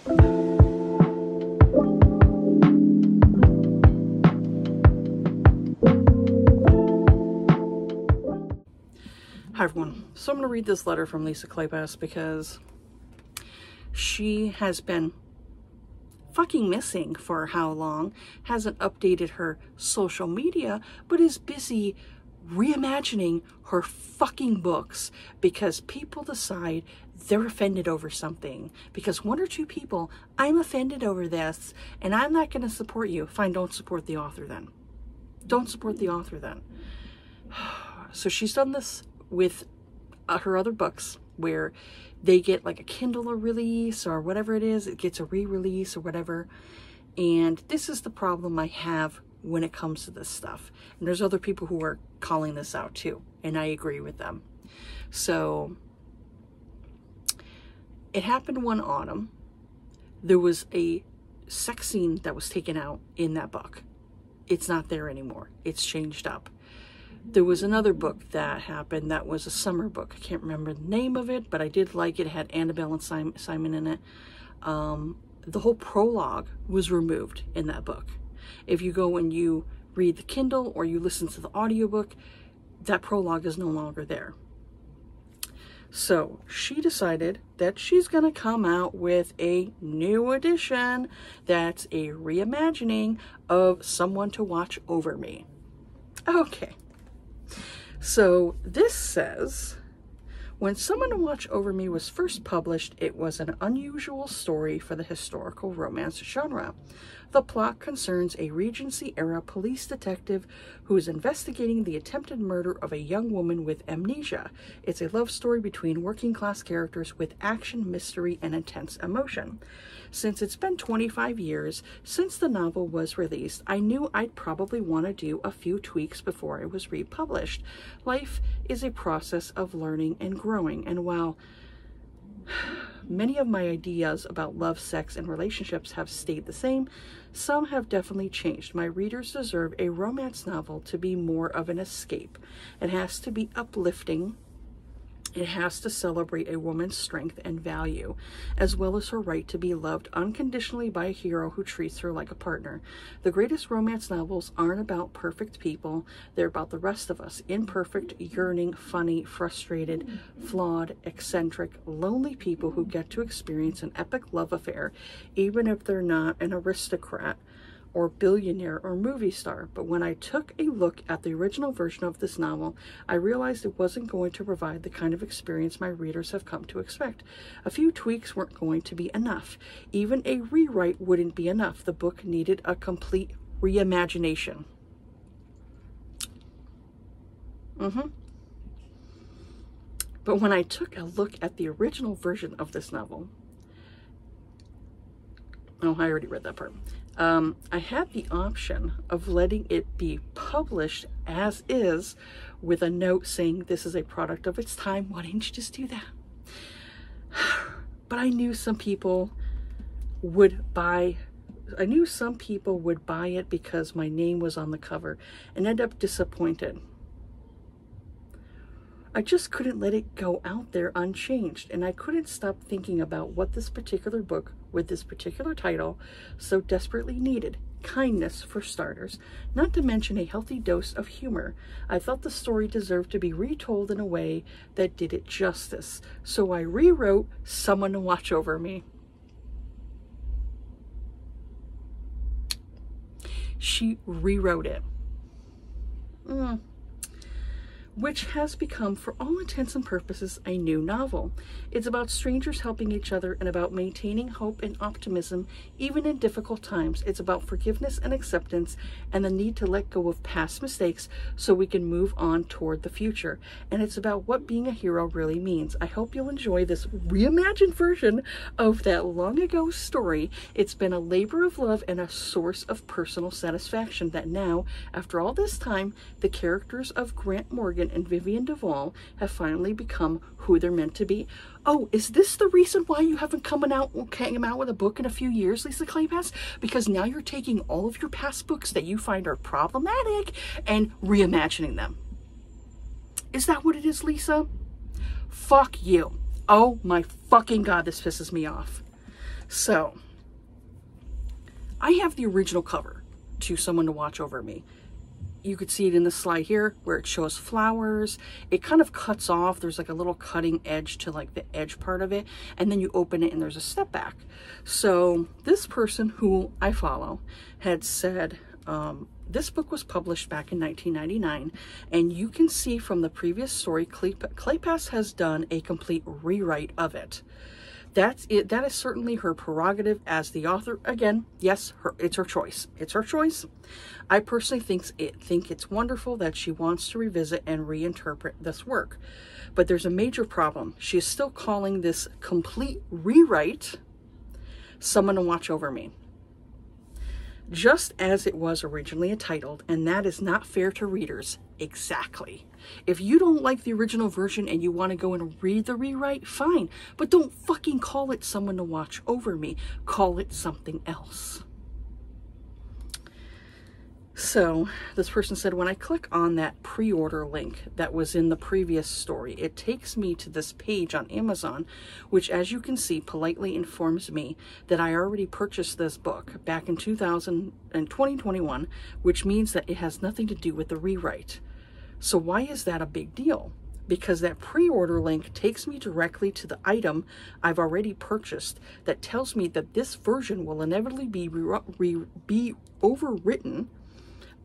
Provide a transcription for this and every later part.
Hi everyone. So I'm going to read this letter from Lisa Kleypas because she has been fucking missing for how long, hasn't updated her social media, but is busy reimagining her fucking books because people decide they're offended over something. Because one or two people, I'm offended over this and I'm not going to support you. Fine, don't support the author then. Don't support the author then. So she's done this with her other books where they get like a Kindle release or whatever it is. It gets a re-release or whatever. And this is the problem I have when it comes to this stuff. And there's other people who are calling this out too. And I agree with them. So it happened one autumn. There was a sex scene that was taken out in that book. It's not there anymore. It's changed up. There was another book that happened that was a summer book. I can't remember the name of it, but I did like it. It had Annabelle and Simon in it. The whole prologue was removed in that book. If you go and you read the Kindle or you listen to the audiobook, that prologue is no longer there. So she decided that she's going to come out with a new edition that's a reimagining of Someone to Watch Over Me. Okay. So this says, when Someone to Watch Over Me was first published, it was an unusual story for the historical romance genre. The plot concerns a Regency-era police detective who is investigating the attempted murder of a young woman with amnesia. It's a love story between working-class characters with action, mystery, and intense emotion. Since it's been 25 years since the novel was released, I knew I'd probably want to do a few tweaks before it was republished. Life is a process of learning and growing, and while many of my ideas about love, sex, and relationships have stayed the same, some have definitely changed. My readers deserve a romance novel to be more of an escape. It has to be uplifting. It has to celebrate a woman's strength and value, as well as her right to be loved unconditionally by a hero who treats her like a partner. The greatest romance novels aren't about perfect people. They're about the rest of us. Imperfect, yearning, funny, frustrated, flawed, eccentric, lonely people who get to experience an epic love affair, even if they're not an aristocrat or billionaire or movie star. But when I took a look at the original version of this novel, I realized it wasn't going to provide the kind of experience my readers have come to expect. A few tweaks weren't going to be enough. Even a rewrite wouldn't be enough. The book needed a complete reimagination. But when I took a look at the original version of this novel, oh, I already read that part. I had the option of letting it be published as is with a note saying this is a product of its time. Why didn't you just do that? But I knew some people would buy it because my name was on the cover and end up disappointed. I just couldn't let it go out there unchanged, and I couldn't stop thinking about what this particular book with this particular title so desperately needed. Kindness, for starters, not to mention a healthy dose of humor. I felt the story deserved to be retold in a way that did it justice, so I rewrote Someone to Watch Over Me. She rewrote it. Which has become, for all intents and purposes, a new novel. It's about strangers helping each other and about maintaining hope and optimism even in difficult times. It's about forgiveness and acceptance and the need to let go of past mistakes so we can move on toward the future. And it's about what being a hero really means. I hope you'll enjoy this reimagined version of that long ago story. It's been a labor of love and a source of personal satisfaction that now, after all this time, the characters of Grant Morgan and Vivian Duvall have finally become who they're meant to be. Oh, is this the reason why you haven't come out with a book in a few years, Lisa Kleypas? Because now you're taking all of your past books that you find are problematic and reimagining them. Is that what it is, Lisa? Fuck you. Oh my fucking God, this pisses me off. So, I have the original cover to Someone to Watch Over Me. You could see it in the slide here where it shows flowers. It kind of cuts off. There's like a little cutting edge to like the edge part of it. And then you open it and there's a step back. So this person who I follow had said, this book was published back in 1999. And you can see from the previous story, Kleypas has done a complete rewrite of it. That's it. That is certainly her prerogative as the author. Again, yes, it's her choice. It's her choice. I personally think it's wonderful that she wants to revisit and reinterpret this work. But there's a major problem. She is still calling this complete rewrite Someone to Watch Over Me, just as it was originally entitled, and that is not fair to readers. Exactly. If you don't like the original version and you want to go and read the rewrite, fine. But don't fucking call it Someone to Watch Over Me. Call it something else. So this person said, when I click on that pre-order link that was in the previous story, it takes me to this page on Amazon, which, as you can see, politely informs me that I already purchased this book back in 2021, which means that it has nothing to do with the rewrite. So why is that a big deal? Because that pre-order link takes me directly to the item I've already purchased that tells me that this version will inevitably be overwritten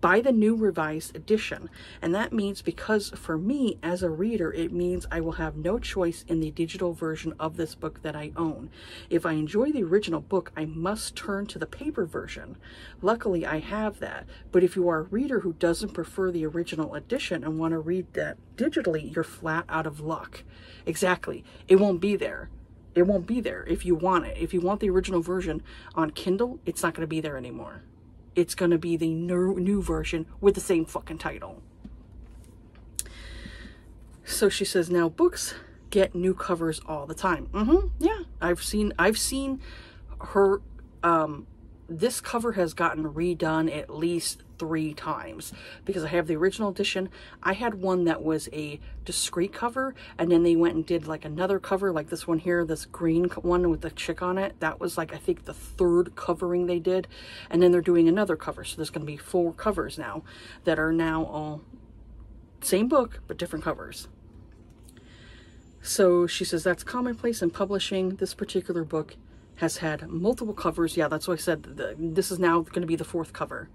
by the new revised edition. And that means, because for me as a reader, it means I will have no choice in the digital version of this book that I own. If I enjoy the original book, I must turn to the paper version. Luckily, I have that. But if you are a reader who doesn't prefer the original edition and want to read that digitally, you're flat out of luck. Exactly. It won't be there. It won't be there if you want it. If you want the original version on Kindle, it's not going to be there anymore. It's going to be the new version with the same fucking title. So she says, now books get new covers all the time. Yeah, I've seen her, this cover has gotten redone at least 3 times, because I have the original edition. I had one that was a discrete cover, and then they went and did like another cover, like this one here, this green one with the chick on it. That was like, I think, the 3rd covering they did. And then they're doing another cover. So there's going to be 4 covers now that are now all same book, but different covers. So she says that's commonplace in publishing. This particular book has had multiple covers. Yeah, that's what I said. This is now going to be the 4th cover.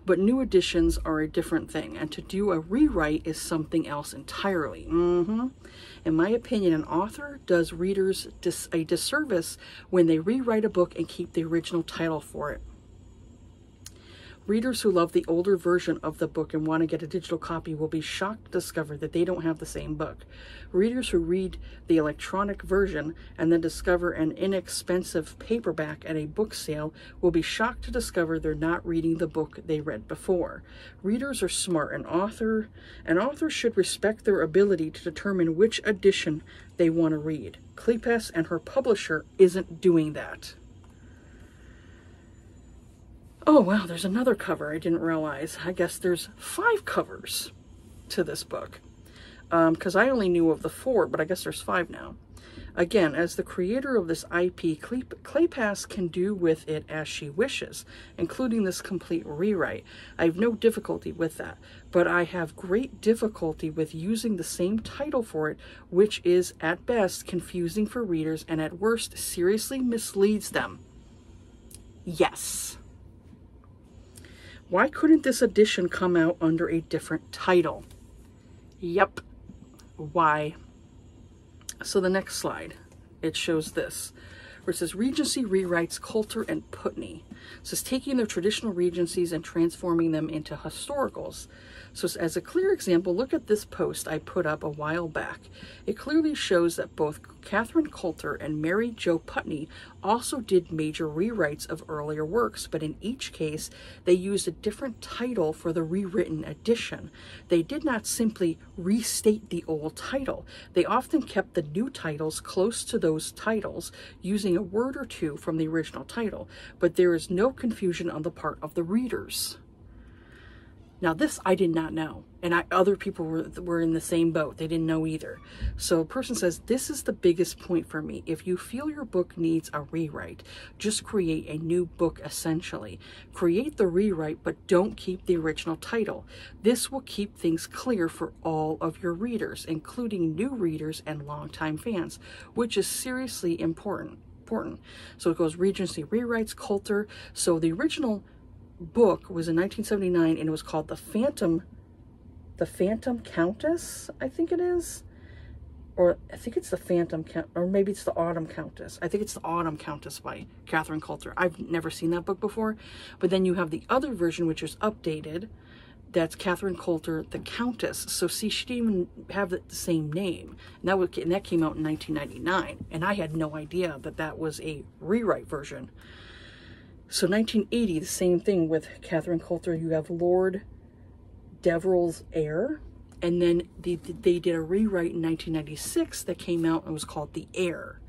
But new editions are a different thing, and to do a rewrite is something else entirely. In my opinion, an author does readers a disservice when they rewrite a book and keep the original title for it. Readers who love the older version of the book and want to get a digital copy will be shocked to discover that they don't have the same book. Readers who read the electronic version and then discover an inexpensive paperback at a book sale will be shocked to discover they're not reading the book they read before. Readers are smart. An author should respect their ability to determine which edition they want to read. Kleypas and her publisher isn't doing that. Oh, wow, there's another cover I didn't realize. I guess there's 5 covers to this book. Because I only knew of the 4, but I guess there's 5 now. Again, as the creator of this IP, Kleypas can do with it as she wishes, including this complete rewrite. I have no difficulty with that, but I have great difficulty with using the same title for it, which is, at best, confusing for readers and at worst, seriously misleads them. Yes. Why couldn't this edition come out under a different title? Yep. Why? So the next slide, it shows this, where it says Regency rewrites Coulter and Putney. So it's taking their traditional regencies and transforming them into historicals. So as a clear example, look at this post I put up a while back. It clearly shows that both Catherine Coulter and Mary Jo Putney also did major rewrites of earlier works, but in each case, they used a different title for the rewritten edition. They did not simply restate the old title. They often kept the new titles close to those titles, using a word or two from the original title, but there is no confusion on the part of the readers. Now this I did not know. And other people were in the same boat. They didn't know either. So a person says, this is the biggest point for me. If you feel your book needs a rewrite, just create a new book essentially. Create the rewrite, but don't keep the original title. This will keep things clear for all of your readers, including new readers and longtime fans, which is seriously important. So it goes Regency rewrites, Coulter. So the original book was in 1979 and it was called The Phantom Countess, I think it is. Or I think it's The Phantom Countess, or maybe it's The Autumn Countess. I think it's The Autumn Countess by Catherine Coulter. I've never seen that book before. But then you have the other version, which is updated. That's Catherine Coulter, The Countess. So see, she didn't even have the same name. And that came out in 1999. And I had no idea that that was a rewrite version. So 1980, the same thing with Catherine Coulter. You have Lord Deverell's Heir, and then they did a rewrite in 1996 that came out and was called The Heir.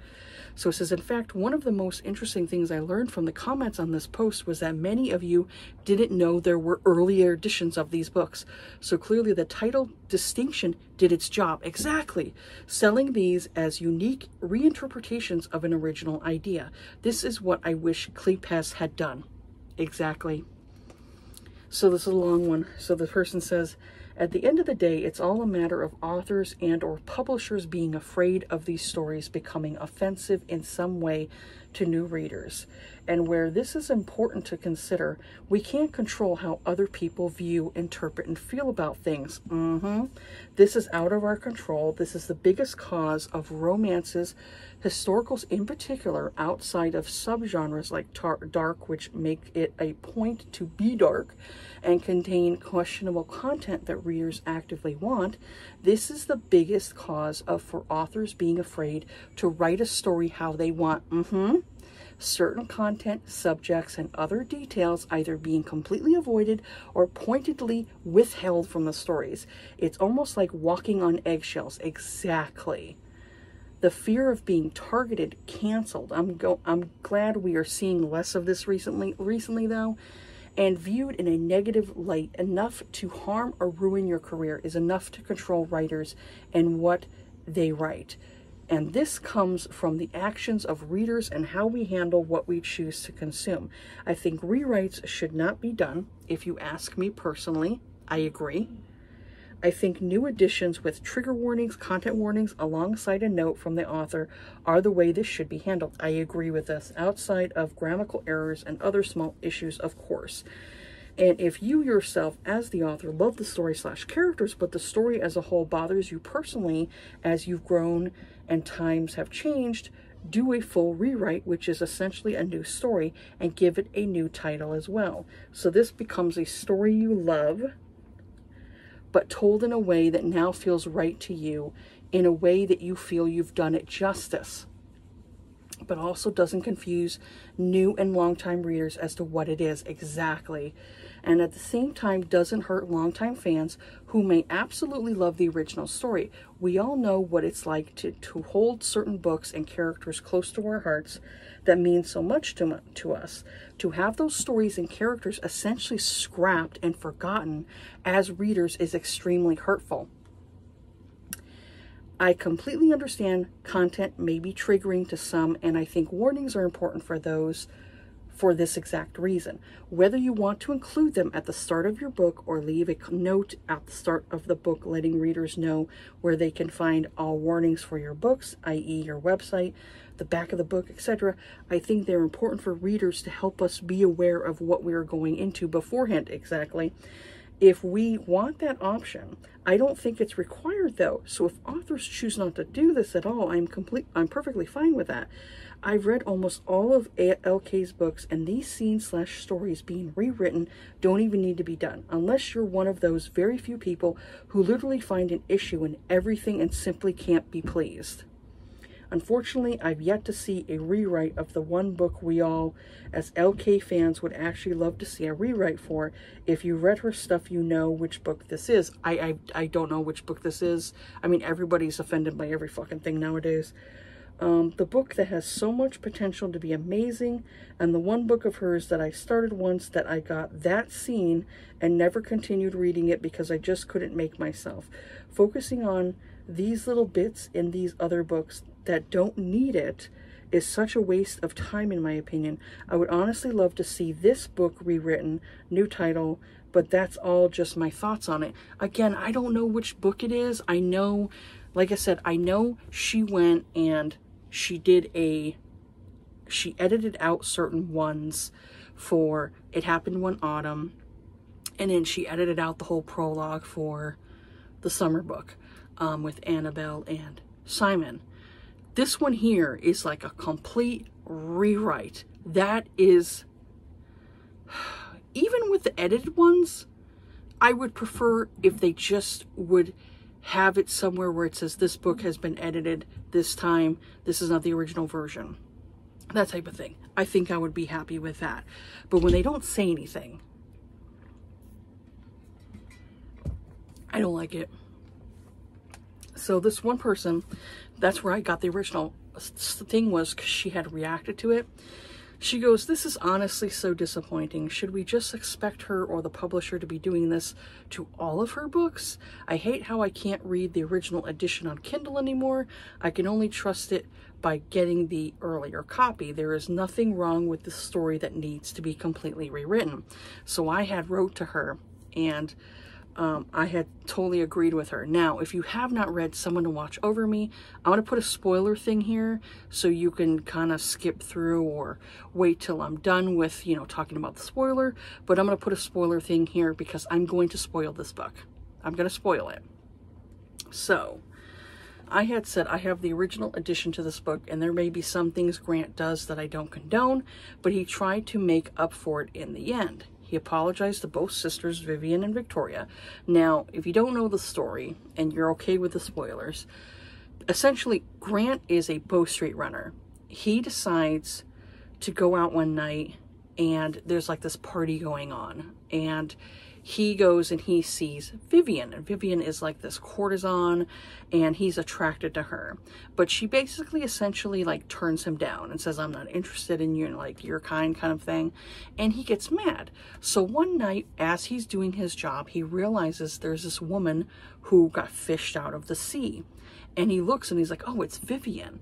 So it says, in fact, one of the most interesting things I learned from the comments on this post was that many of you didn't know there were earlier editions of these books. So clearly the title distinction did its job. Exactly. Selling these as unique reinterpretations of an original idea. This is what I wish Kleypas had done. Exactly. So this is a long one. So the person says, at the end of the day, it's all a matter of authors and or publishers being afraid of these stories becoming offensive in some way to new readers. And where this is important to consider, we can't control how other people view, interpret, and feel about things. This is out of our control. This is the biggest cause of romances, historicals in particular, outside of subgenres like dark, which make it a point to be dark and contain questionable content that readers actively want. This is the biggest cause for authors being afraid to write a story how they want. Certain content, subjects, and other details either being completely avoided or pointedly withheld from the stories. It's almost like walking on eggshells. Exactly. The fear of being targeted, canceled. I'm glad we are seeing less of this recently though, and viewed in a negative light. Enough to harm or ruin your career is enough to control writers and what they write. And this comes from the actions of readers and how we handle what we choose to consume. I think rewrites should not be done. If you ask me personally, I agree. I think new editions with trigger warnings, content warnings, alongside a note from the author are the way this should be handled. I agree with this, outside of grammatical errors and other small issues, of course. And if you yourself, as the author, love the story/characters, but the story as a whole bothers you personally as you've grown and times have changed, do a full rewrite, which is essentially a new story, and give it a new title as well. So this becomes a story you love, but told in a way that now feels right to you, in a way that you feel you've done it justice, but also doesn't confuse new and longtime readers as to what it is exactly. And at the same time doesn't hurt longtime fans who may absolutely love the original story. We all know what it's like to hold certain books and characters close to our hearts that mean so much to us. To have those stories and characters essentially scrapped and forgotten as readers is extremely hurtful. I completely understand content may be triggering to some, and I think warnings are important for those for this exact reason. Whether you want to include them at the start of your book or leave a note at the start of the book letting readers know where they can find all warnings for your books, i.e. your website, the back of the book, etc., I think they're important for readers to help us be aware of what we are going into beforehand. Exactly. If we want that option, I don't think it's required though. So if authors choose not to do this at all, I'm perfectly fine with that. I've read almost all of LK's books, and these scenes/stories being rewritten don't even need to be done, unless you're one of those very few people who literally find an issue in everything and simply can't be pleased. Unfortunately, I've yet to see a rewrite of the one book we all, as LK fans, would actually love to see a rewrite for. If you read her stuff, you know which book this is. I don't know which book this is. I mean, everybody's offended by every fucking thing nowadays. The book that has so much potential to be amazing, and the one book of hers that I started once that I got that scene and never continued reading it because I just couldn't make myself. Focusing on these little bits in these other books that don't need it is such a waste of time, in my opinion. I would honestly love to see this book rewritten, new title, but that's all just my thoughts on it. Again, I don't know which book it is. I know, like I said, I know she went and she edited out certain ones for It Happened One Autumn, and then she edited out the whole prologue for the summer book with Annabelle and Simon. This one here is like a complete rewrite. That is, even with the edited ones, I would prefer if they just would have it somewhere where it says this book has been edited this time, this is not the original version, that type of thing. I think I would be happy with that. But when they don't say anything, I don't like it. So this one person, that's where I got the original thing, was because she had reacted to it. She goes, "This is honestly so disappointing. Should we just expect her or the publisher to be doing this to all of her books? I hate how I can't read the original edition on Kindle anymore. I can only trust it by getting the earlier copy. There is nothing wrong with the story that needs to be completely rewritten." So I had wrote to her, and I had totally agreed with her. Now, if you have not read Someone to Watch Over Me, I want to put a spoiler thing here so you can kind of skip through or wait till I'm done with, you know, talking about the spoiler. But I'm going to put a spoiler thing here because I'm going to spoil this book. I'm going to spoil it. So, I had said I have the original edition to this book, and there may be some things Grant does that I don't condone, but he tried to make up for it in the end. He apologized to both sisters, Vivian and Victoria. Now, if you don't know the story, and you're okay with the spoilers, essentially, Grant is a Bow Street runner. He decides to go out one night, and there's like this party going on, and he goes and he sees Vivian, and Vivian is like this courtesan, and he's attracted to her. But she basically essentially like turns him down and says, "I'm not interested in you, like your kind of thing." And he gets mad. So one night, as he's doing his job, he realizes there's this woman who got fished out of the sea. And he looks and he's like, "Oh, it's Vivian."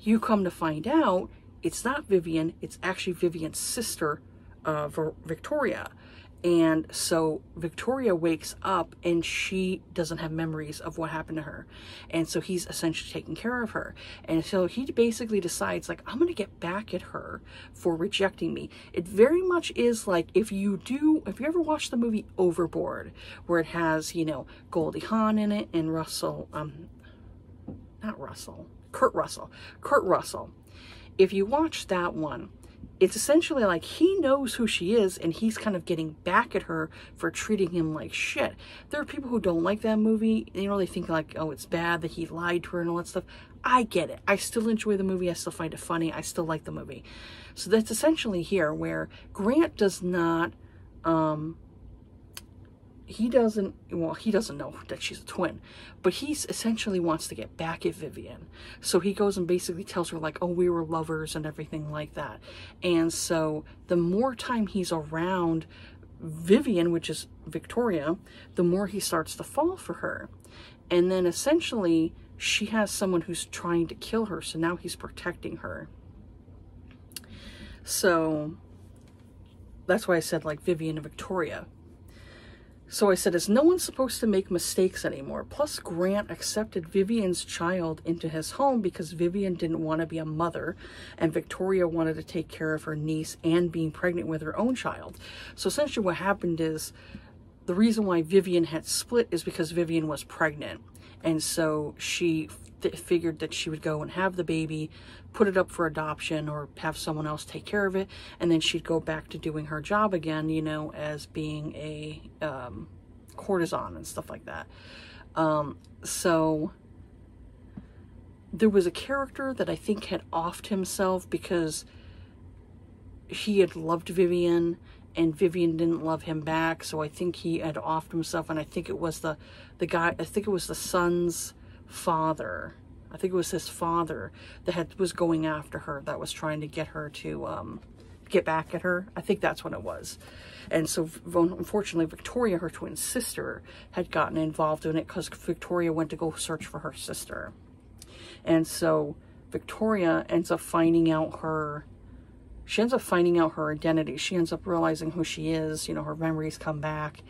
You come to find out, it's not Vivian, it's actually Vivian's sister, Victoria. And so Victoria wakes up and she doesn't have memories of what happened to her. And so he's essentially taking care of her. And so he basically decides, like, I'm going to get back at her for rejecting me. It very much is like if you ever watched the movie Overboard, where it has, you know, Goldie Hawn in it and Kurt Russell. If you watch that one, it's essentially like he knows who she is and he's kind of getting back at her for treating him like shit. There are people who don't like that movie. You know, they think like, oh, it's bad that he lied to her and all that stuff. I get it. I still enjoy the movie. I still find it funny. I still like the movie. So that's essentially here where Grant does not, he doesn't know that she's a twin, but he essentially wants to get back at Vivian. So he goes and basically tells her like, oh, we were lovers and everything like that. And so the more time he's around Vivian, which is Victoria, the more he starts to fall for her. And then essentially she has someone who's trying to kill her. So now he's protecting her. So that's why I said like Vivian and Victoria. So I said, is no one supposed to make mistakes anymore? Plus, Grant accepted Vivian's child into his home because Vivian didn't want to be a mother, and Victoria wanted to take care of her niece and being pregnant with her own child. So essentially what happened is, the reason why Vivian had split is because Vivian was pregnant. And so she figured that she would go and have the baby, put it up for adoption, or have someone else take care of it, and then she'd go back to doing her job again, you know, as being a courtesan and stuff like that. So there was a character that I think had offed himself because he had loved Vivian and Vivian didn't love him back. So I think he had offed himself, and I think it was the guy, I think it was the son's father, I think it was his father that was going after her, that was trying to get her to get back at her. I think that's what it was. And so unfortunately Victoria, her twin sister, had gotten involved in it because Victoria went to go search for her sister. And so Victoria ends up finding out her identity. She ends up realizing who she is, you know, her memories come back.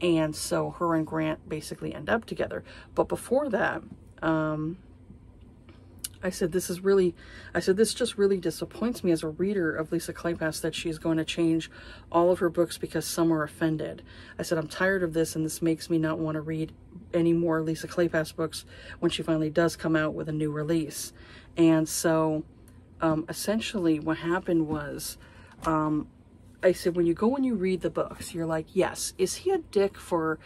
And so her and Grant basically end up together. But before that, I said, this just really disappoints me as a reader of Lisa Kleypas, that she's going to change all of her books because some are offended. I said, I'm tired of this, and this makes me not want to read any more Lisa Kleypas books when she finally does come out with a new release. And so, essentially what happened was, I said, when you go and you read the books, you're like, yes, is he a dick for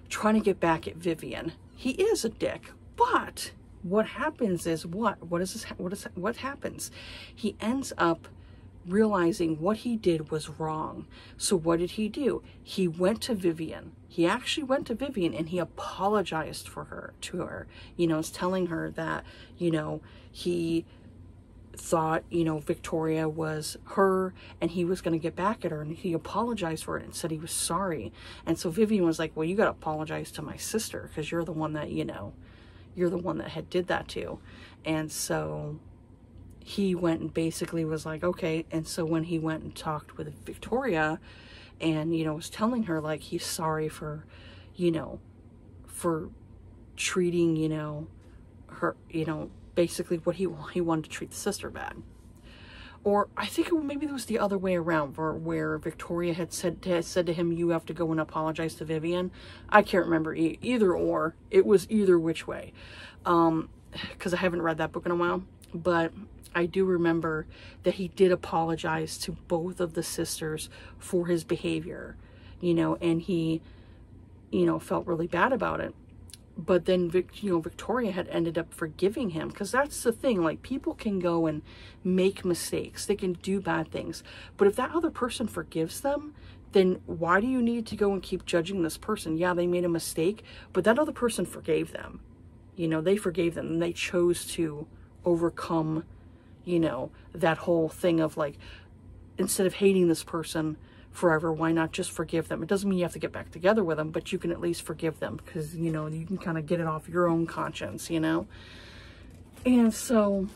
trying to get back at Vivian? He is a dick, but what happens is what happens? He ends up realizing what he did was wrong. So what did he do? He went to Vivian. He actually went to Vivian and he apologized to her. You know, telling her that, you know, he thought, you know, Victoria was her and he was going to get back at her, and he apologized for it and said he was sorry. And so Vivian was like, well, you got to apologize to my sister because you're the one that, you know, you're the one that had did that to. And so he went and basically was like, okay. And so when he went and talked with Victoria and, you know, was telling her like he's sorry for, you know, for treating, you know, her, you know, basically what he wanted to treat the sister bad. Or I think maybe it was the other way around, where Victoria had said to him, you have to go and apologize to Vivian. I can't remember either or. It was either which way. Because I haven't read that book in a while. But I do remember that he did apologize to both of the sisters for his behavior. You know, and he, you know, felt really bad about it. But then, you know, Victoria had ended up forgiving him, because that's the thing. Like, people can go and make mistakes. They can do bad things. But if that other person forgives them, then why do you need to go and keep judging this person? Yeah, they made a mistake, but that other person forgave them. You know, they forgave them, and they chose to overcome, you know, that whole thing of like, instead of hating this person forever, why not just forgive them? It doesn't mean you have to get back together with them, but you can at least forgive them, because, you know, you can kind of get it off your own conscience, you know? And so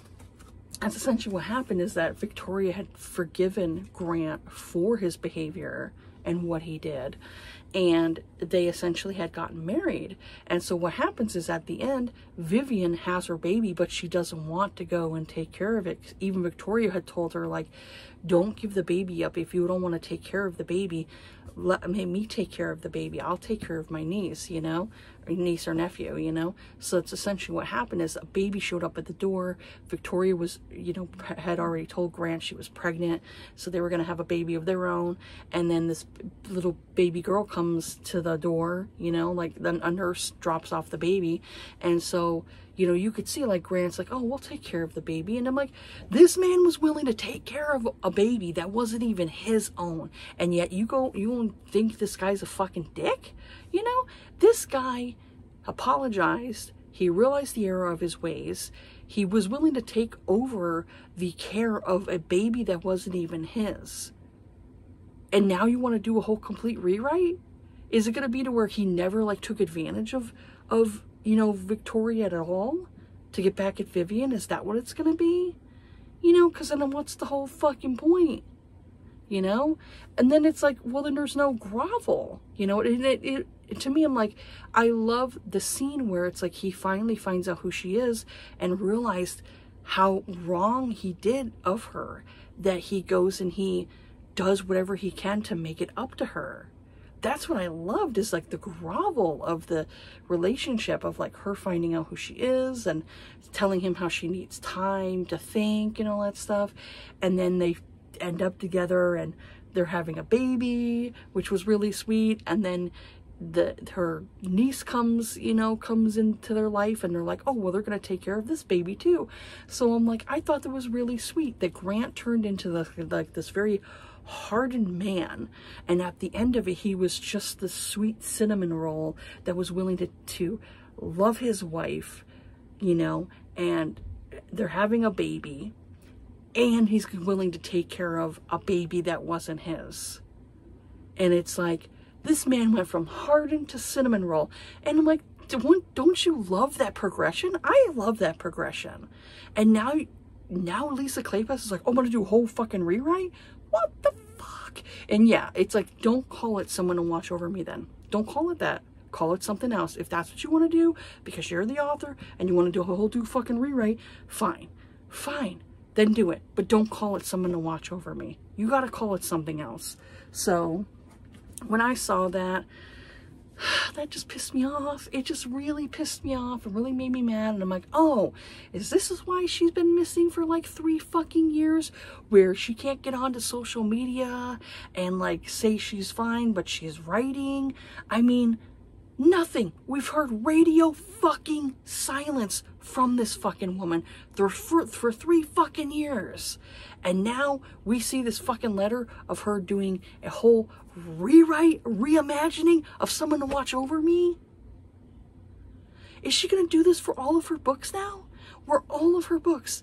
that's essentially what happened, is that Victoria had forgiven Grant for his behavior and what he did, and they essentially had gotten married. And so what happens is, at the end, Vivian has her baby, but she doesn't want to go and take care of it. Even Victoria had told her, like, don't give the baby up. If you don't want to take care of the baby, let me take care of the baby. I'll take care of my niece, you know, or niece or nephew, you know. So it's essentially what happened, is a baby showed up at the door. Victoria was, you know, had already told Grant she was pregnant, so they were going to have a baby of their own. And then this little baby girl comes to the door, you know, like, then a nurse drops off the baby. And so, you know, you could see, like, Grant's like, oh, we'll take care of the baby. And I'm like, this man was willing to take care of a baby that wasn't even his own. And yet you think this guy's a fucking dick? You know, this guy apologized. He realized the error of his ways. He was willing to take over the care of a baby that wasn't even his. And now you want to do a whole complete rewrite? Is it going to be to where he never, like, took advantage of you know, Victoria at all to get back at Vivian? Is that what it's going to be? You know, because then what's the whole fucking point? You know? And then it's like, well, then there's no grovel. You know, to me, I'm like, I love the scene where it's like he finally finds out who she is and realized how wrong he did of her, that he goes and he does whatever he can to make it up to her. That's what I loved, is like the grovel of the relationship, of like her finding out who she is and telling him how she needs time to think and all that stuff. And then they end up together and they're having a baby, which was really sweet. And then her niece comes into their life, and they're like, oh, well, they're going to take care of this baby too. So I'm like, I thought that was really sweet that Grant turned into this very hardened man, and at the end of it, he was just the sweet cinnamon roll that was willing to love his wife, you know, and they're having a baby, and he's willing to take care of a baby that wasn't his. And it's like, this man went from hardened to cinnamon roll. And I'm like, don't you love that progression? I love that progression. And now Lisa Kleypas is like, oh, I'm going to do a whole fucking rewrite? What the fuck? And yeah, it's like, don't call it Someone to Watch Over Me then. Don't call it that. Call it something else. If that's what you want to do, because you're the author and you want to do a whole fucking rewrite, fine. Fine. Then do it. But don't call it Someone to Watch Over Me. You got to call it something else. So when I saw that, that just pissed me off. It just really pissed me off. It really made me mad. And I'm like, oh, is why she's been missing for like 3 fucking years? Where she can't get onto social media and like say she's fine, but she's writing. I mean, nothing. We've heard radio fucking silence from this fucking woman for 3 fucking years. And now we see this fucking letter of her doing a whole reimagining of Someone to Watch Over Me. Is she going to do this for all of her books now? Were all of her books,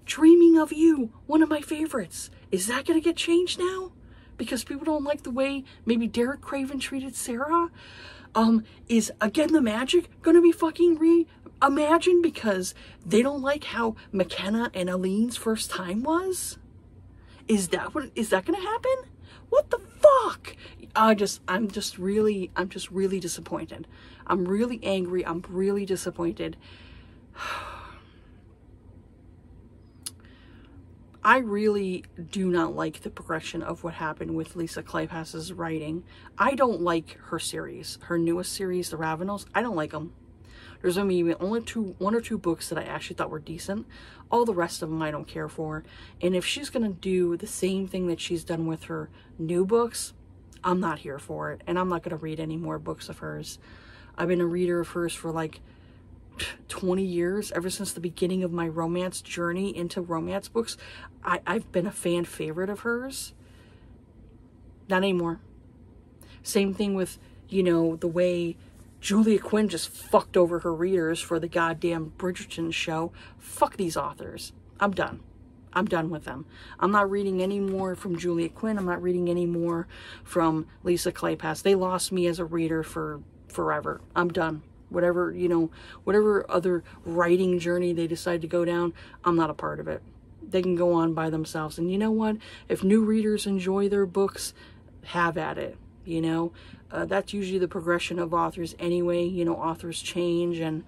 Dreaming of You, one of my favorites, is that going to get changed now? Because people don't like the way maybe Derek Craven treated Sarah? Is Again the Magic going to be fucking reimagined because they don't like how McKenna and Aline's first time was? Is that going to happen? What the fuck? I'm just really disappointed. I'm really angry. I'm really disappointed. I really do not like the progression of what happened with Lisa Kleypas's writing. I don't like her series, her newest series, The Ravenels. I don't like them. There's only one or two books that I actually thought were decent. All the rest of them I don't care for. And if she's going to do the same thing that she's done with her new books, I'm not here for it. And I'm not going to read any more books of hers. I've been a reader of hers for like 20 years, ever since the beginning of my romance journey into romance books. I've been a fan favorite of hers. Not anymore. Same thing with, you know, the way Julia Quinn just fucked over her readers for the goddamn Bridgerton show. Fuck these authors. I'm done. I'm done with them. I'm not reading any more from Julia Quinn. I'm not reading any more from Lisa Kleypas. They lost me as a reader for forever. I'm done. Whatever, you know, whatever other writing journey they decide to go down, I'm not a part of it. They can go on by themselves. And you know what? If new readers enjoy their books, have at it, you know. That's usually the progression of authors anyway. You know, authors change and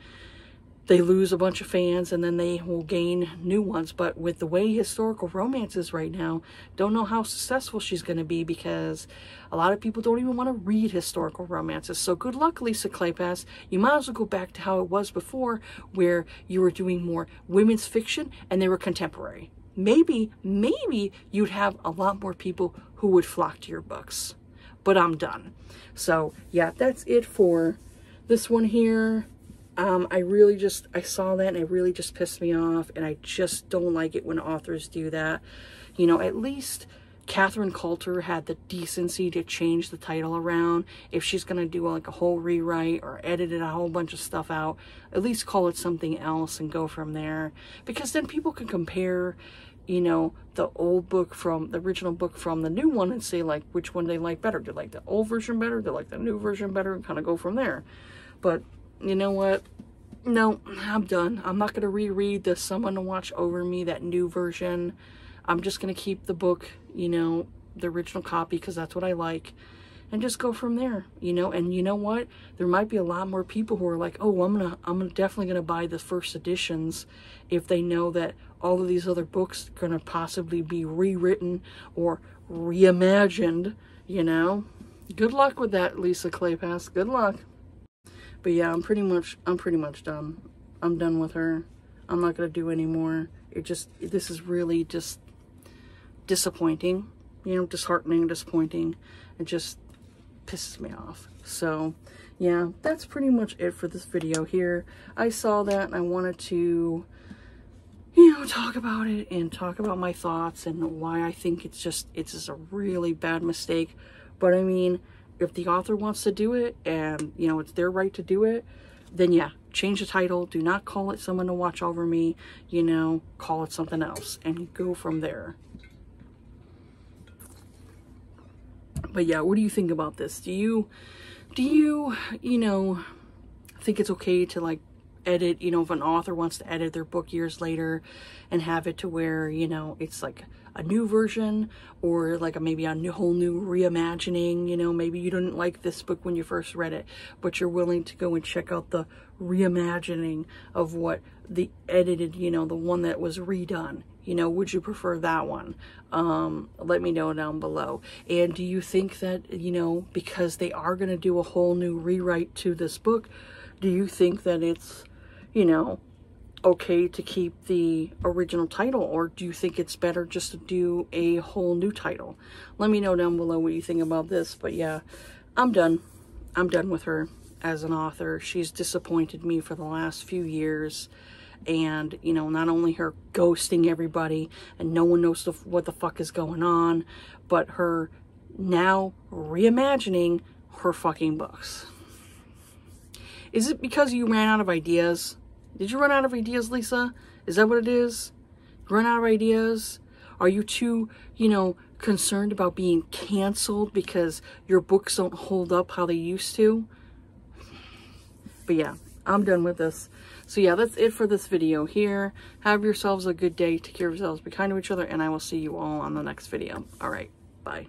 they lose a bunch of fans and then they will gain new ones. But with the way historical romance is right now, don't know how successful she's going to be because a lot of people don't even want to read historical romances. So good luck, Lisa Kleypas. You might as well go back to how it was before, where you were doing more women's fiction and they were contemporary. Maybe you'd have a lot more people who would flock to your books. But I'm done. So yeah, that's it for this one here. I saw that and it really just pissed me off, and I just don't like it when authors do that. You know, at least Catherine Coulter had the decency to change the title around. If she's going to do like a whole rewrite or edit a whole bunch of stuff out, at least call it something else and go from there. Because then people can compare, you know, the old book from the original book from the new one and say like which one they like better. Do they like the old version better? Do they like the new version better? And kind of go from there. But you know what? No, I'm done. I'm not going to reread the Someone to Watch Over Me, that new version. I'm just going to keep the book, you know, the original copy, because that's what I like, and just go from there, you know. And you know what? There might be a lot more people who are like, oh, I'm definitely going to buy the first editions if they know that all of these other books are going to possibly be rewritten or reimagined, you know. Good luck with that, Lisa Kleypas. Good luck. But yeah, I'm pretty much done. I'm done with her. I'm not going to do any more. This is really just disappointing, you know, disheartening, disappointing. It just pisses me off. So yeah, that's pretty much it for this video here. I saw that and I wanted to, you know, talk about it and talk about my thoughts and why I think it's just a really bad mistake. But I mean, if the author wants to do it and, you know, it's their right to do it, then yeah, change the title. Do not call it Someone to Watch Over Me, you know, call it something else and go from there. But yeah, what do you think about this? Do you, you know, think it's okay to like edit, you know, if an author wants to edit their book years later and have it to where, you know, it's like a new version or like maybe a whole new reimagining, you know, maybe you didn't like this book when you first read it, but you're willing to go and check out the reimagining of what the edited, you know, the one that was redone. You know, would you prefer that one? Let me know down below. And do you think that, you know, because they are going to do a whole new rewrite to this book, do you think that it's, you know, okay to keep the original title, or do you think it's better just to do a whole new title? Let me know down below what you think about this. But yeah, I'm done. I'm done with her as an author. She's disappointed me for the last few years. And, you know, not only her ghosting everybody and no one knows what the fuck is going on, but her now reimagining her fucking books. Is it because you ran out of ideas? Did you run out of ideas, Lisa? Is that what it is? Run out of ideas? Are you too, you know, concerned about being canceled because your books don't hold up how they used to? But yeah, I'm done with this. So yeah, that's it for this video here. Have yourselves a good day. Take care of yourselves. Be kind to each other. And I will see you all on the next video. All right. Bye.